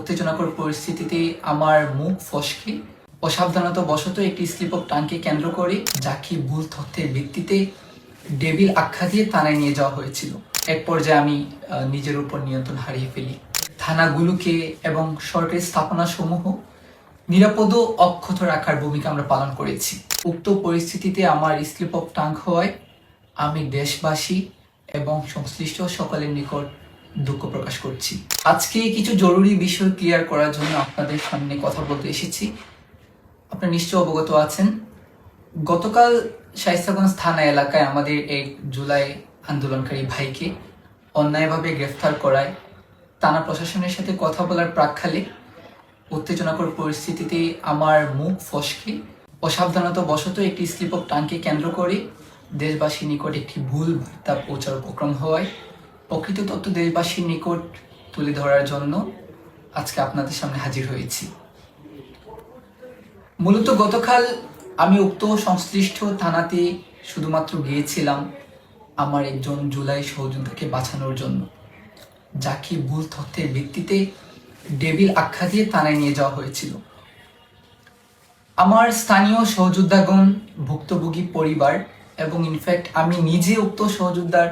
উত্তেজনাকর পরিস্থিতিতে আমার মুখ ফসকে অসাবধানতাবশত একটি স্লিপ অফ টাংকে কেন্দ্র করে যাকে ভুল তথ্যের ভিত্তিতে ডেভিল আখ্যা দিয়ে থানায় নিয়ে যাওয়া হয়েছিল। এক পর্যায়ে আমি নিজের উপর নিয়ন্ত্রণ হারিয়ে ফেলি। থানাগুলোকে এবং সরকারি স্থাপনাসমূহ নিরাপদ ও অক্ষত রাখার ভূমিকা আমরা পালন করেছি। উক্ত পরিস্থিতিতে আমার স্লিপ অফ টাং হওয়ায় আমি দেশবাসী এবং সংশ্লিষ্ট সকলের নিকট দুঃখ প্রকাশ করছি। আজকে কিছু জরুরি বিষয় ক্লিয়ার করার জন্য আপনাদের সামনে কথা বলতে এসেছি। আপনারা নিশ্চয় অবগত আছেন, গতকাল শায়েস্তাগঞ্জ থানা এলাকায় আমাদের এক জুলাই আন্দোলনকারী ভাইকে অন্যায়ভাবে গ্রেফতার করায় থানা প্রশাসনের সাথে কথা বলার প্রাক্কালে উত্তেজনাকর পরিস্থিতিতে আমার মুখ ফসকে অসাবধানতাবশত একটি স্লিপ অফ টাংকে কেন্দ্র করে দেশবাসীর নিকট একটি ভুল বার্তা পৌঁছার উপক্রম হওয়ায় প্রকৃত তথ্য দেশবাসীর নিকট তুলে ধরার জন্য আজকে আপনাদের সামনে হাজির হয়েছি। মূলত গতকাল আমি উক্ত সংশ্লিষ্ট থানাতে শুধুমাত্র গিয়েছিলাম আমার একজন জুলাই সহযোদ্ধাকে বাঁচানোর জন্য, যাকে ভুল তথ্যের ভিত্তিতে ডেভিল আখ্যা দিয়ে থানায় নিয়ে যাওয়া হয়েছিল। আমার স্থানীয় সহযোদ্ধাগণ, ভুক্তভোগী পরিবার এবং ইনফ্যাক্ট আমি নিজে উক্ত সহযোদ্ধার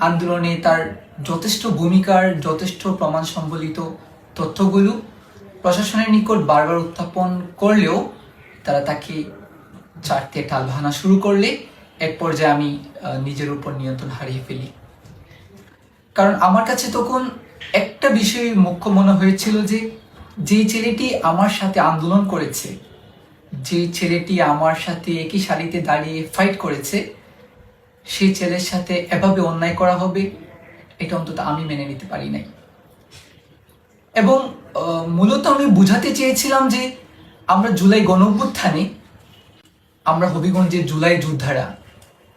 আন্দোলনে তার যথেষ্ট ভূমিকার যথেষ্ট প্রমাণ সম্বলিত তথ্যগুলো প্রশাসনের নিকট বারবার উত্থাপন করলেও তারা তাকে চারতে টালবাহানা শুরু করলে এক পর্যায়ে আমি নিজের উপর নিয়ন্ত্রণ হারিয়ে ফেলি। কারণ আমার কাছে তখন একটা বিষয় মুখ্য মনে হয়েছিল যে ছেলেটি আমার সাথে আন্দোলন করেছে, যে ছেলেটি আমার সাথে একই সারিতে দাঁড়িয়ে ফাইট করেছে, সেই ছেলের সাথে এভাবে অন্যায় করা হবে এটা অন্তত আমি মেনে নিতে পারি নাই। এবং মূলত আমি বুঝাতে চেয়েছিলাম যে আমরা জুলাই গণঅভ্যুত্থানে আমরা হবিগঞ্জের জুলাই যোদ্ধারা,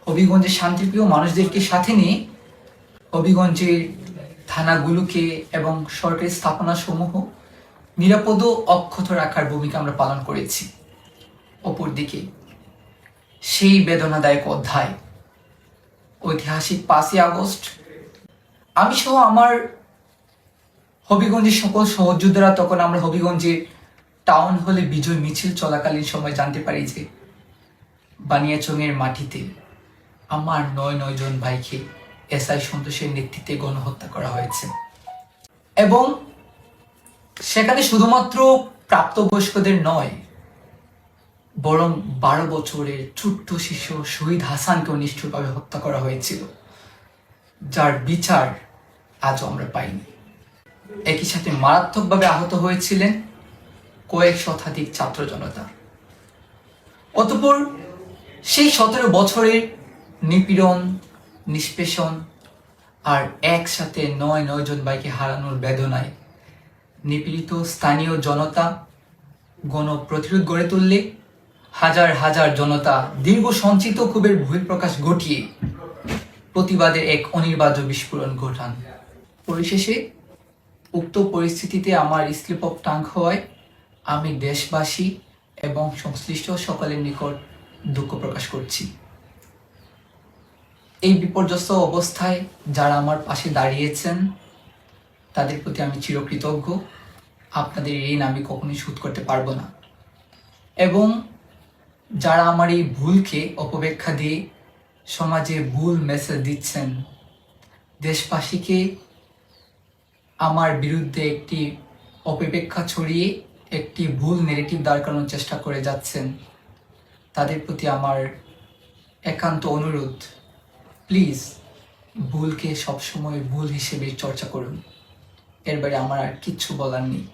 হবিগঞ্জের শান্তিপ্রিয় মানুষদেরকে সাথে নিয়ে হবিগঞ্জের থানাগুলোকে এবং সরকারি স্থাপনাসমূহ নিরাপদ ও অক্ষত রাখার ভূমিকা আমরা পালন করেছি। অপরদিকে সেই বেদনাদায়ক অধ্যায় ঐতিহাসিক 5ই আগস্ট আমি সহ আমার হবিগঞ্জের সকল সহযোদ্ধারা, তখন আমরা হবিগঞ্জের টাউন হলে বিজয় মিছিল চলাকালীন সময় জানতে পারি যে বানিয়াচংয়ের মাটিতে আমার 9 জন ভাইকে এসআই সন্তোষের নেতৃত্বে গণহত্যা করা হয়েছে। এবং সেখানে শুধুমাত্র প্রাপ্তবয়স্কদের নয়, বরং 12 বছরের ছোট্ট শিশু শহীদ হাসানকেও নিষ্ঠুরভাবে হত্যা করা হয়েছিল, যার বিচার আজও আমরা পাইনি। একই সাথে মারাত্মকভাবে আহত হয়েছিলেন কয়েক শতাধিক ছাত্র জনতা। অতঃপর সেই 17 বছরের নিপীড়ন, নিষ্পেষণ আর একসাথে 9 জন ভাইকে হারানোর বেদনায় নিপীড়িত স্থানীয় জনতা গণপ্রতিরোধ গড়ে তুললে হাজার হাজার জনতা দীর্ঘ সঞ্চিত ক্ষোভের বহিঃপ্রকাশ ঘটিয়ে প্রতিবাদের এক অনির্বার্য বিস্ফোরণ ঘটান। পরিশেষে উক্ত পরিস্থিতিতে আমার স্লিপ অফ টাং হওয়ায় আমি দেশবাসী এবং সংশ্লিষ্ট সকলের নিকট দুঃখ প্রকাশ করছি। এই বিপর্যস্ত অবস্থায় যারা আমার পাশে দাঁড়িয়েছেন তাদের প্রতি আমি চিরকৃতজ্ঞ। আপনাদের ঋণ আমি কখনোই শোধ করতে পারবো না। এবং যারা আমার এই ভুলকে অপব্যাখ্যা দিয়ে সমাজে ভুল মেসেজ দিচ্ছেন, দেশবাসীকে আমার বিরুদ্ধে একটি অপব্যাখ্যা ছড়িয়ে একটি ভুল নেগেটিভ দাঁড় করানোর চেষ্টা করে যাচ্ছেন, তাদের প্রতি আমার একান্ত অনুরোধ, প্লিজ ভুলকে সবসময় ভুল হিসেবে চর্চা করুন। এর বাইরে আমার আর কিচ্ছু বলার নেই।